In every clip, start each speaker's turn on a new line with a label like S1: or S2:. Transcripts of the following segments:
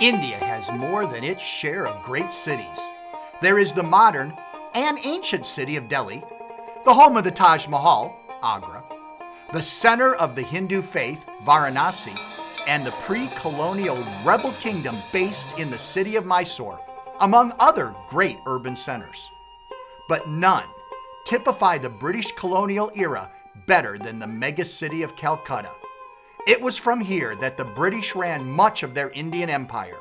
S1: India has more than its share of great cities. There is the modern and ancient city of Delhi, the home of the Taj Mahal, Agra, the center of the Hindu faith, Varanasi, and the pre-colonial rebel kingdom based in the city of Mysore, among other great urban centers. But none typify the British colonial era better than the megacity of Calcutta. It was from here that the British ran much of their Indian Empire.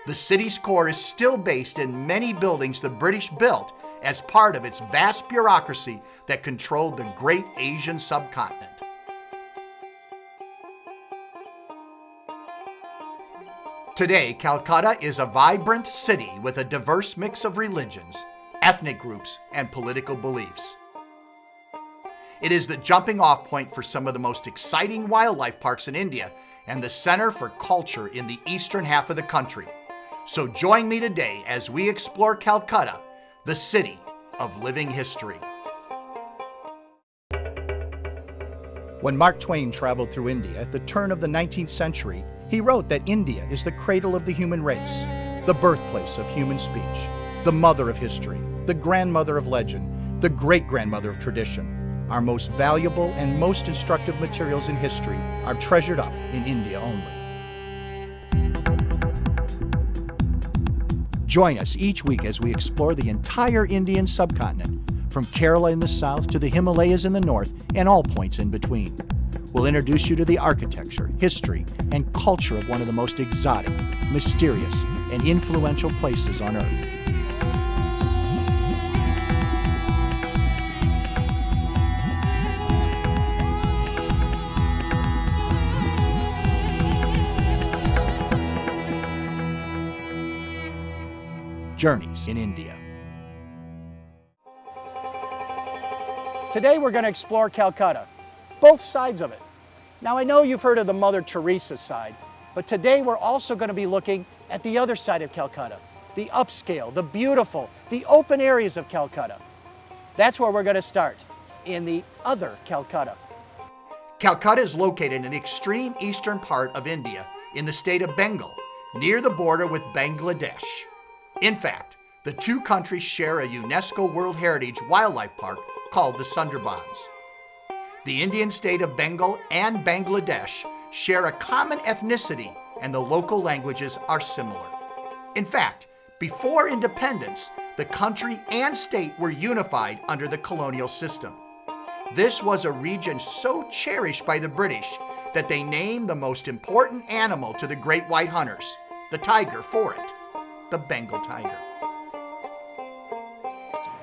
S1: The city's core is still based in many buildings the British built as part of its vast bureaucracy that controlled the great Asian subcontinent. Today, Calcutta is a vibrant city with a diverse mix of religions, ethnic groups, and political beliefs. It is the jumping-off point for some of the most exciting wildlife parks in India and the center for culture in the eastern half of the country. So join me today as we explore Calcutta, the city of living history. When Mark Twain traveled through India at the turn of the 19th century, he wrote that India is the cradle of the human race, the birthplace of human speech, the mother of history, the grandmother of legend, the great-grandmother of tradition. Our most valuable and most instructive materials in history are treasured up in India only. Join us each week as we explore the entire Indian subcontinent, from Kerala in the south to the Himalayas in the north and all points in between. We'll introduce you to the architecture, history, and culture of one of the most exotic, mysterious, and influential places on Earth. Journeys in India. Today we're going to explore Calcutta, both sides of it. Now I know you've heard of the Mother Teresa side, but today we're also going to be looking at the other side of Calcutta, the upscale, the beautiful, the open areas of Calcutta. That's where we're going to start, in the other Calcutta. Calcutta is located in the extreme eastern part of India in the state of Bengal, near the border with Bangladesh. In fact, the two countries share a UNESCO World Heritage Wildlife Park called the Sundarbans. The Indian state of Bengal and Bangladesh share a common ethnicity, and the local languages are similar. In fact, before independence, the country and state were unified under the colonial system. This was a region so cherished by the British that they named the most important animal to the great white hunters, the tiger, for it. The Bengal tiger.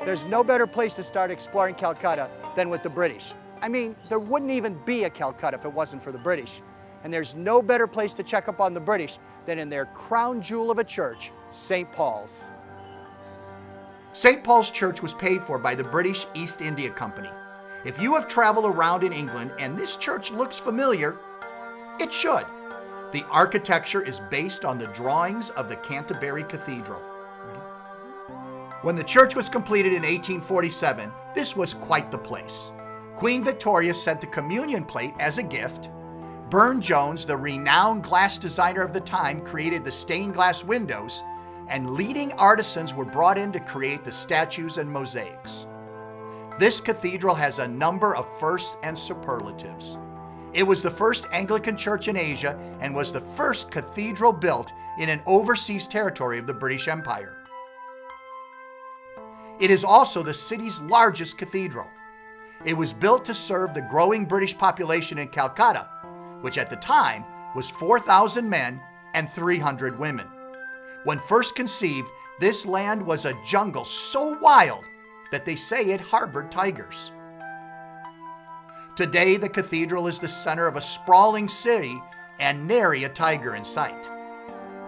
S1: There's no better place to start exploring Calcutta than with the British. I mean, there wouldn't even be a Calcutta if it wasn't for the British. And there's no better place to check up on the British than in their crown jewel of a church, St. Paul's. St. Paul's Church was paid for by the British East India Company. If you have traveled around in England and this church looks familiar, it should. The architecture is based on the drawings of the Canterbury Cathedral. When the church was completed in 1847, this was quite the place. Queen Victoria sent the communion plate as a gift. Burne-Jones, the renowned glass designer of the time, created the stained glass windows, and leading artisans were brought in to create the statues and mosaics. This cathedral has a number of firsts and superlatives. It was the first Anglican church in Asia and was the first cathedral built in an overseas territory of the British Empire. It is also the city's largest cathedral. It was built to serve the growing British population in Calcutta, which at the time was 4,000 men and 300 women. When first conceived, this land was a jungle so wild that they say it harbored tigers. Today, the cathedral is the center of a sprawling city and nary a tiger in sight.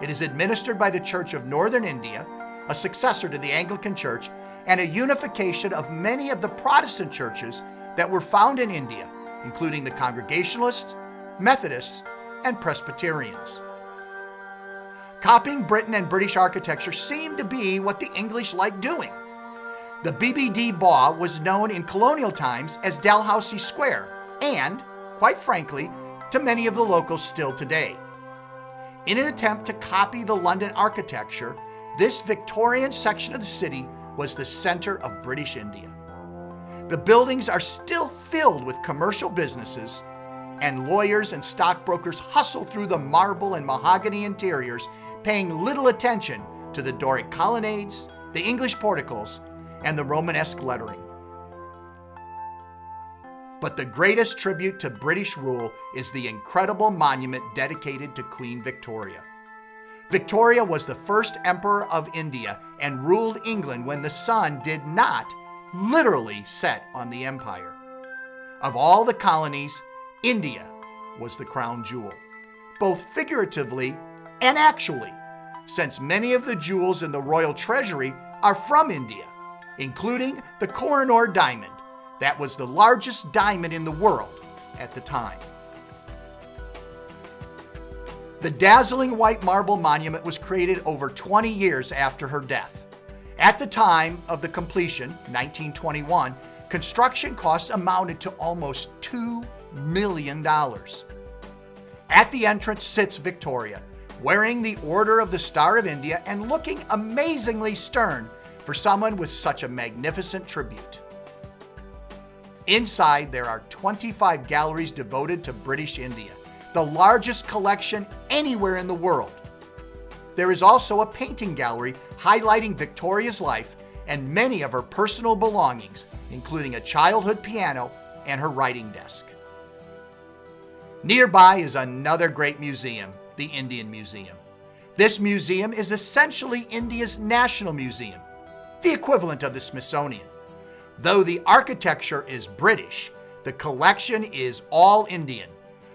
S1: It is administered by the Church of Northern India, a successor to the Anglican Church, and a unification of many of the Protestant churches that were found in India, including the Congregationalists, Methodists, and Presbyterians. Copying Britain and British architecture seemed to be what the English liked doing. The BBD Baugh was known in colonial times as Dalhousie Square, and, quite frankly, to many of the locals still today. In an attempt to copy the London architecture, this Victorian section of the city was the center of British India. The buildings are still filled with commercial businesses, and lawyers and stockbrokers hustle through the marble and mahogany interiors, paying little attention to the Doric colonnades, the English porticos, and the Romanesque lettering. But the greatest tribute to British rule is the incredible monument dedicated to Queen Victoria. Victoria was the first emperor of India and ruled England when the sun did not literally set on the empire. Of all the colonies, India was the crown jewel, both figuratively and actually, since many of the jewels in the royal treasury are from India, including the Kohinoor diamond. That was the largest diamond in the world at the time. The dazzling white marble monument was created over 20 years after her death. At the time of the completion, 1921, construction costs amounted to almost $2 million. At the entrance sits Victoria, wearing the Order of the Star of India and looking amazingly stern for someone with such a magnificent tribute. Inside, there are 25 galleries devoted to British India, the largest collection anywhere in the world. There is also a painting gallery highlighting Victoria's life and many of her personal belongings, including a childhood piano and her writing desk. Nearby is another great museum, the Indian Museum. This museum is essentially India's national museum, the equivalent of the Smithsonian. Though the architecture is British, the collection is all Indian,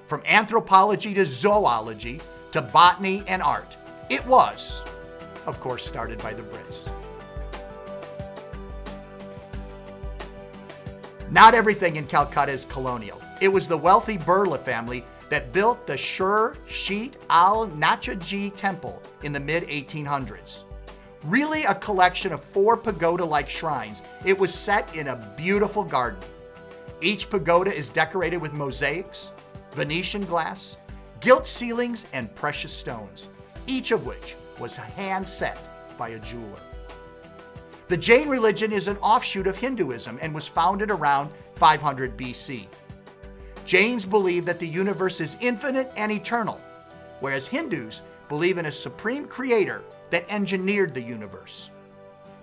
S1: from anthropology to zoology to botany and art. It was, of course, started by the Brits. Not everything in Calcutta is colonial. It was the wealthy Birla family that built the Shur Sheet al-Nachaji temple in the mid-1800s. Really a collection of 4 pagoda-like shrines. It was set in a beautiful garden. Each pagoda is decorated with mosaics, Venetian glass, gilt ceilings, and precious stones, each of which was hand set by a jeweler. The Jain religion is an offshoot of Hinduism and was founded around 500 BC. Jains believe that the universe is infinite and eternal, whereas Hindus believe in a supreme creator that engineered the universe.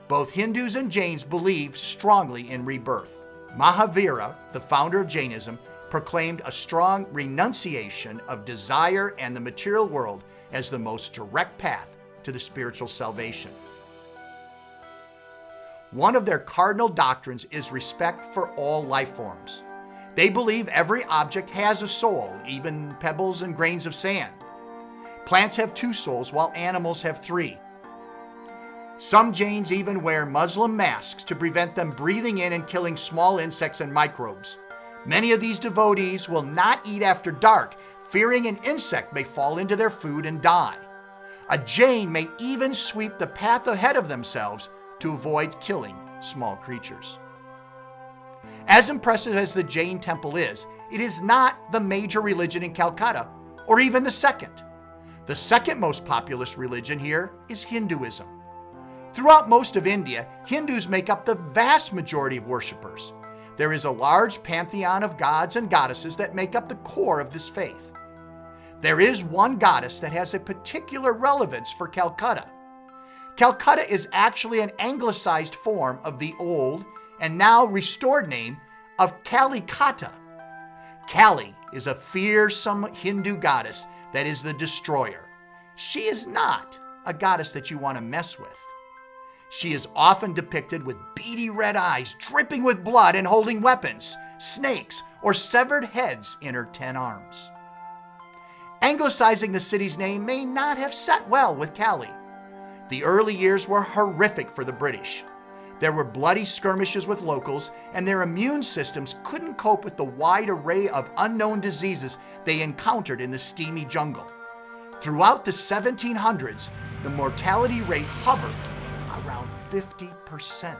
S1: Both Hindus and Jains believe strongly in rebirth. Mahavira, the founder of Jainism, proclaimed a strong renunciation of desire and the material world as the most direct path to the spiritual salvation. One of their cardinal doctrines is respect for all life forms. They believe every object has a soul, even pebbles and grains of sand. Plants have 2 souls, while animals have 3. Some Jains even wear Muslim masks to prevent them breathing in and killing small insects and microbes. Many of these devotees will not eat after dark, fearing an insect may fall into their food and die. A Jain may even sweep the path ahead of themselves to avoid killing small creatures. As impressive as the Jain temple is, it is not the major religion in Calcutta, or even the second. The second most populous religion here is Hinduism. Throughout most of India, Hindus make up the vast majority of worshippers. There is a large pantheon of gods and goddesses that make up the core of this faith. There is one goddess that has a particular relevance for Calcutta. Calcutta is actually an anglicized form of the old and now restored name of Calcutta. Kali is a fearsome Hindu goddess that is the destroyer. She is not a goddess that you want to mess with. She is often depicted with beady red eyes, dripping with blood and holding weapons, snakes, or severed heads in her 10 arms. Anglicizing the city's name may not have set well with Kali. The early years were horrific for the British. There were bloody skirmishes with locals, and their immune systems couldn't cope with the wide array of unknown diseases they encountered in the steamy jungle. Throughout the 1700s, the mortality rate hovered around 50%.